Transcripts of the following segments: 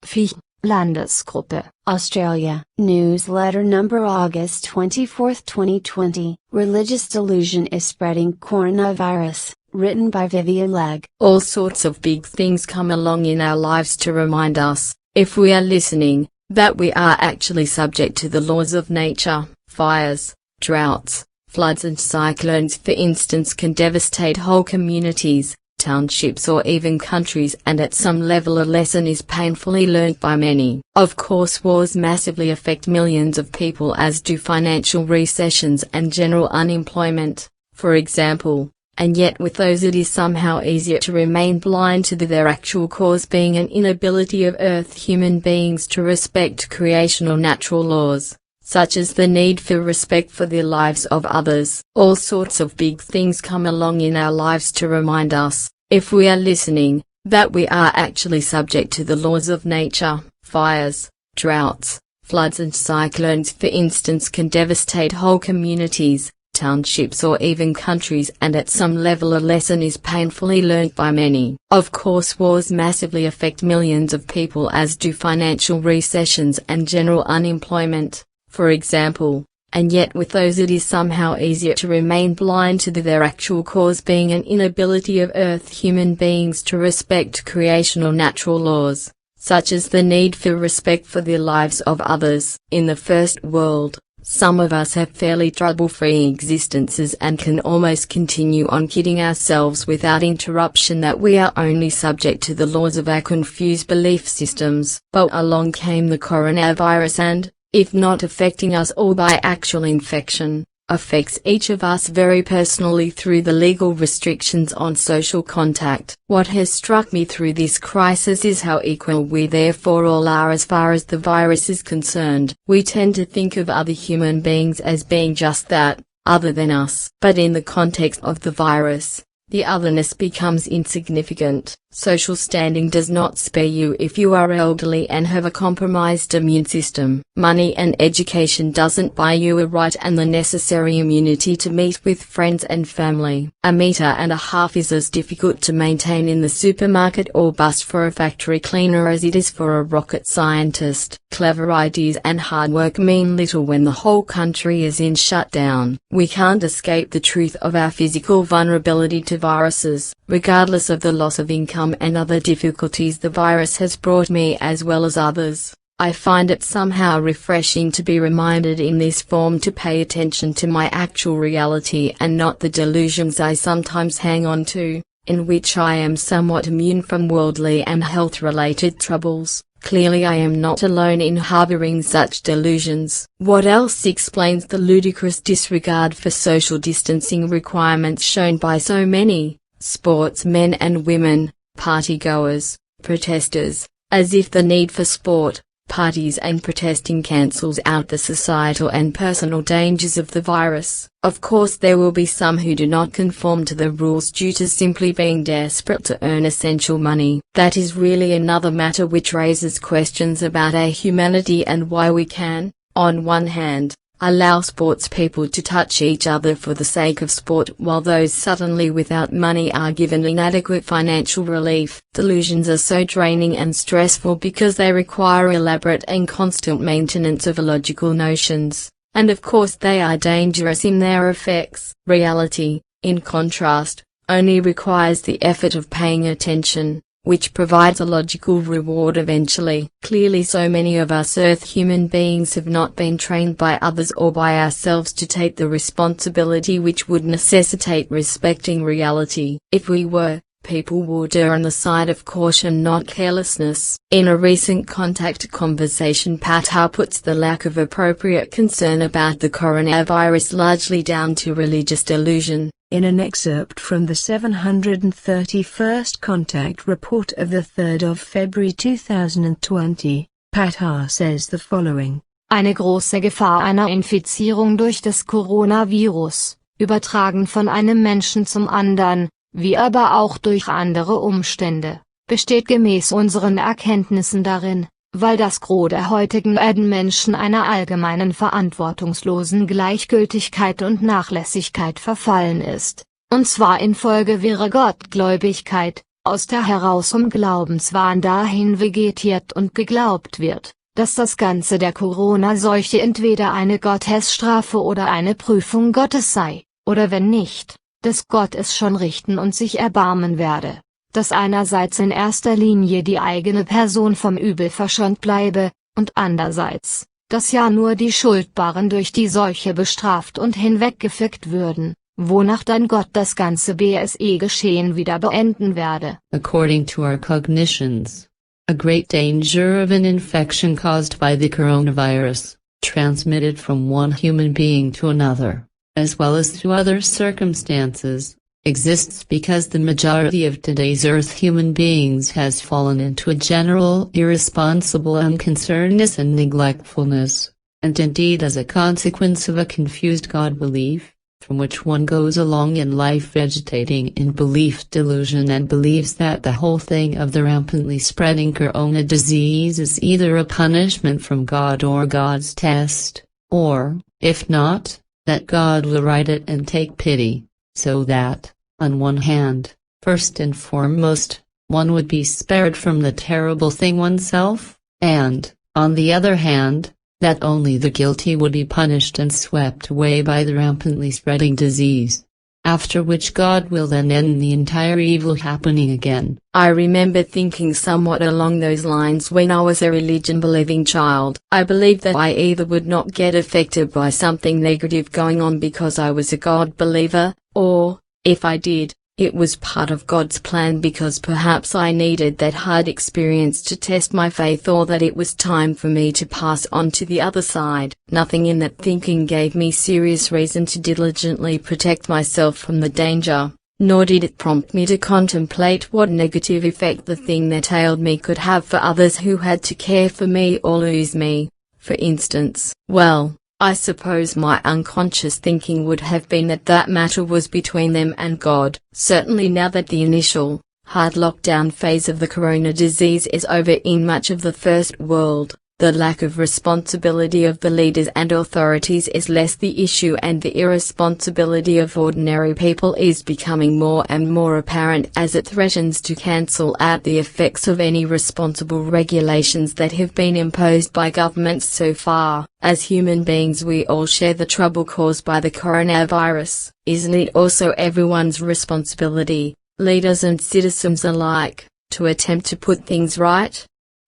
FLAU, Landesgruppe, Australia. Newsletter number August 24, 2020. Religious delusion is spreading coronavirus. Written by Vivian Legg. All sorts of big things come along in our lives to remind us, if we are listening, that we are actually subject to the laws of nature. Fires, droughts, floods and cyclones for instance can devastate whole communities, townships or even countries, and at some level a lesson is painfully learned by many. Of course, wars massively affect millions of people, as do financial recessions and general unemployment, for example, and yet with those it is somehow easier to remain blind to their actual cause being an inability of human beings to respect creational-natural laws, such as the need for respect for the lives of others. All sorts of big things come along in our lives to remind us, if we are listening, that we are actually subject to the laws of nature. Fires, droughts, floods and cyclones for instance can devastate whole communities, townships or even countries, and at some level a lesson is painfully learned by many. Of course, wars massively affect millions of people, as do financial recessions and general unemployment, for example, and yet with those it is somehow easier to remain blind to their actual cause being an inability of human beings to respect creational-natural laws, such as the need for respect for the lives of others. In the first world, some of us have fairly trouble-free existences and can almost continue on kidding ourselves without interruption that we are only subject to the laws of our confused belief systems. But along came the coronavirus and, if not affecting us all by actual infection, affects each of us very personally through the legal restrictions on social contact. What has struck me through this crisis is how equal we therefore all are as far as the virus is concerned. We tend to think of other human beings as being just that, other than us. But in the context of the virus, the otherness becomes insignificant. Social standing does not spare you if you are elderly and have a compromised immune system. Money and education doesn't buy you a right and the necessary immunity to meet with friends and family. A meter and a half is as difficult to maintain in the supermarket or bus for a factory cleaner as it is for a rocket scientist. Clever ideas and hard work mean little when the whole country is in shutdown. We can't escape the truth of our physical vulnerability to viruses, regardless of the loss of income and other difficulties the virus has brought me as well as others. I find it somehow refreshing to be reminded in this form to pay attention to my actual reality and not the delusions I sometimes hang on to, in which I am somewhat immune from worldly and health-related troubles. Clearly I am not alone in harboring such delusions. What else explains the ludicrous disregard for social distancing requirements shown by so many sportsmen and women, partygoers, protesters, as if the need for sport, parties and protesting cancels out the societal and personal dangers of the virus. Of course there will be some who do not conform to the rules due to simply being desperate to earn essential money. That is really another matter which raises questions about our humanity and why we can, on one hand, allow sports people to touch each other for the sake of sport while those suddenly without money are given inadequate financial relief. Delusions are so draining and stressful because they require elaborate and constant maintenance of illogical notions, and of course they are dangerous in their effects. Reality, in contrast, only requires the effort of paying attention, which provides a logical reward eventually. Clearly so many of us human beings have not been trained by others or by ourselves to take the responsibility which would necessitate respecting reality. If we were, people would err on the side of caution, not carelessness. In a recent Contact conversation, Patar puts the lack of appropriate concern about the coronavirus largely down to religious delusion. In an excerpt from the 731st Contact report of the 3rd of February 2020, Patar says the following: Eine große Gefahr einer Infizierung durch das Coronavirus, übertragen von einem Menschen zum anderen, wie aber auch durch andere Umstände, besteht gemäß unseren Erkenntnissen darin, weil das Gros der heutigen Erdenmenschen einer allgemeinen verantwortungslosen Gleichgültigkeit und Nachlässigkeit verfallen ist, und zwar infolge ihrer Gottgläubigkeit, aus der heraus Glaubenswahn dahin vegetiert und geglaubt wird, dass das Ganze der Corona-Seuche entweder eine Gottesstrafe oder eine Prüfung Gottes sei, oder wenn nicht, dass Gott es schon richten und sich erbarmen werde, dass einerseits in erster Linie die eigene Person vom Übel verschont bleibe, und andererseits, dass ja nur die Schuldbaren durch die Seuche bestraft und hinweggefickt würden, wonach dann Gott das ganze BSE-Geschehen wieder beenden werde. According to our cognitions, a great danger of an infection caused by the coronavirus, transmitted from one human being to another, as well as to other circumstances, exists because the majority of today's Earth human beings has fallen into a general irresponsible unconcernedness and neglectfulness, and indeed as a consequence of a confused God belief, from which one goes along in life vegetating in belief delusion and believes that the whole thing of the rampantly spreading corona disease is either a punishment from God or God's test, or, if not, that God will write it and take pity, so that, on one hand, first and foremost, one would be spared from the terrible thing oneself, and, on the other hand, that only the guilty would be punished and swept away by the rampantly spreading disease, after which God will then end the entire evil happening again. I remember thinking somewhat along those lines when I was a religion-believing child. I believed that I either would not get affected by something negative going on because I was a God believer, or, if I did, it was part of God's plan because perhaps I needed that hard experience to test my faith, or that it was time for me to pass on to the other side. Nothing in that thinking gave me serious reason to diligently protect myself from the danger, nor did it prompt me to contemplate what negative effect the thing that ailed me could have for others who had to care for me or lose me. For instance, well, I suppose my unconscious thinking would have been that that matter was between them and God. Certainly now that the initial, hard lockdown phase of the corona disease is over in much of the first world, the lack of responsibility of the leaders and authorities is less the issue, and the irresponsibility of ordinary people is becoming more and more apparent as it threatens to cancel out the effects of any responsible regulations that have been imposed by governments so far. As human beings, we all share the trouble caused by the coronavirus. Isn't it also everyone's responsibility, leaders and citizens alike, to attempt to put things right?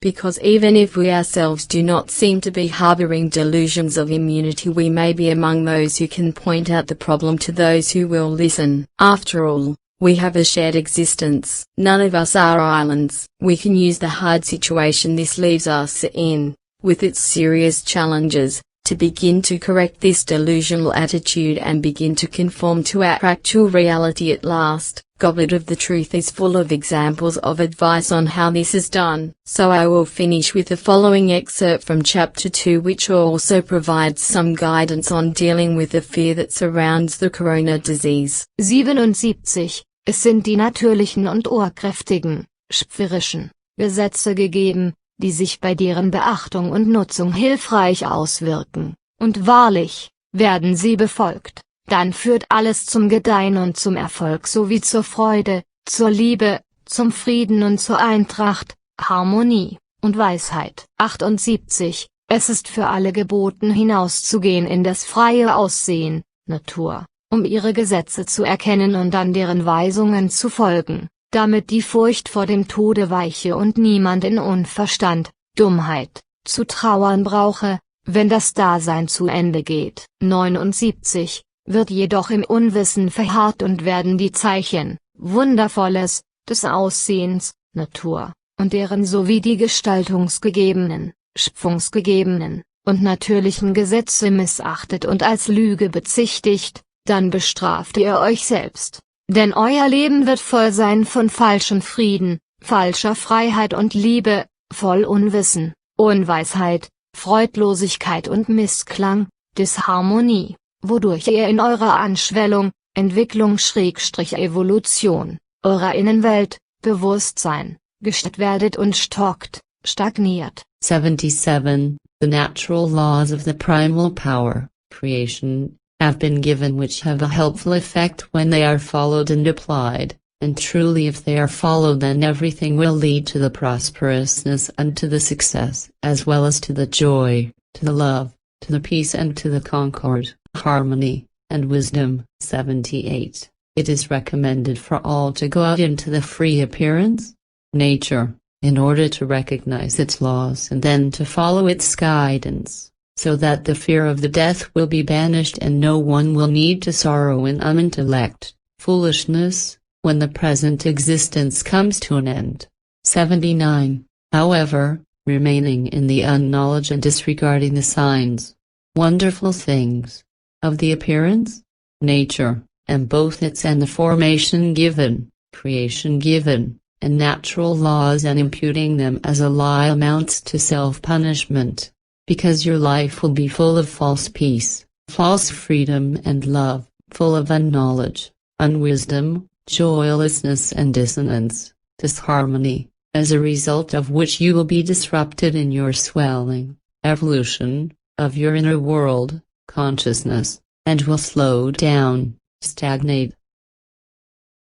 Because even if we ourselves do not seem to be harboring delusions of immunity, we may be among those who can point out the problem to those who will listen. After all, we have a shared existence. None of us are islands. We can use the hard situation this leaves us in, with its serious challenges, to begin to correct this delusional attitude and begin to conform to our actual reality at last. Goblet of the Truth is full of examples of advice on how this is done, so I will finish with the following excerpt from Chapter 2, which also provides some guidance on dealing with the fear that surrounds the corona disease. 77. Es sind die natürlichen und urkräftigen, schöpferischen Gesetze gegeben, die sich bei deren Beachtung und Nutzung hilfreich auswirken, und wahrlich, werden sie befolgt, dann führt alles zum Gedeihen und zum Erfolg sowie zur Freude, zur Liebe, zum Frieden und zur Eintracht, Harmonie und Weisheit. 78. Es ist für alle geboten, hinauszugehen in das freie Aussehen, Natur, um ihre Gesetze zu erkennen und an deren Weisungen zu folgen, damit die Furcht vor dem Tode weiche und niemand in Unverstand, Dummheit, zu trauern brauche, wenn das Dasein zu Ende geht. 79. Wird jedoch im Unwissen verharrt und werden die Zeichen, Wundervolles, des Aussehens, Natur, und deren sowie die gestaltungsgegebenen, schöpfungsgegebenen, und natürlichen Gesetze missachtet und als Lüge bezichtigt, dann bestraft ihr euch selbst, denn euer Leben wird voll sein von falschem Frieden, falscher Freiheit und Liebe, voll Unwissen, Unweisheit, Freudlosigkeit und Missklang, Disharmonie, wodurch ihr in eurer Anschwellung, Entwicklung/Evolution, eurer Innenwelt, Bewusstsein, gestört werdet und stockt, stagniert. 77. The natural laws of the primal power, creation, have been given, which have a helpful effect when they are followed and applied, and truly if they are followed then everything will lead to the prosperousness and to the success as well as to the joy, to the love, to the peace and to the concord, harmony, and wisdom. 78. It is recommended for all to go out into the free appearance, nature, in order to recognize its laws and then to follow its guidance, so that the fear of the death will be banished and no one will need to sorrow in unintellect, foolishness, when the present existence comes to an end. 79. However, remaining in the unknowledge and disregarding the signs, wonderful things, of the appearance, nature, and both its and the formation given, creation given, and natural laws and imputing them as a lie amounts to self-punishment, because your life will be full of false peace, false freedom and love, full of unknowledge, unwisdom, joylessness and dissonance, disharmony, as a result of which you will be disrupted in your swelling, evolution, of your inner world, consciousness, and will slow down, stagnate,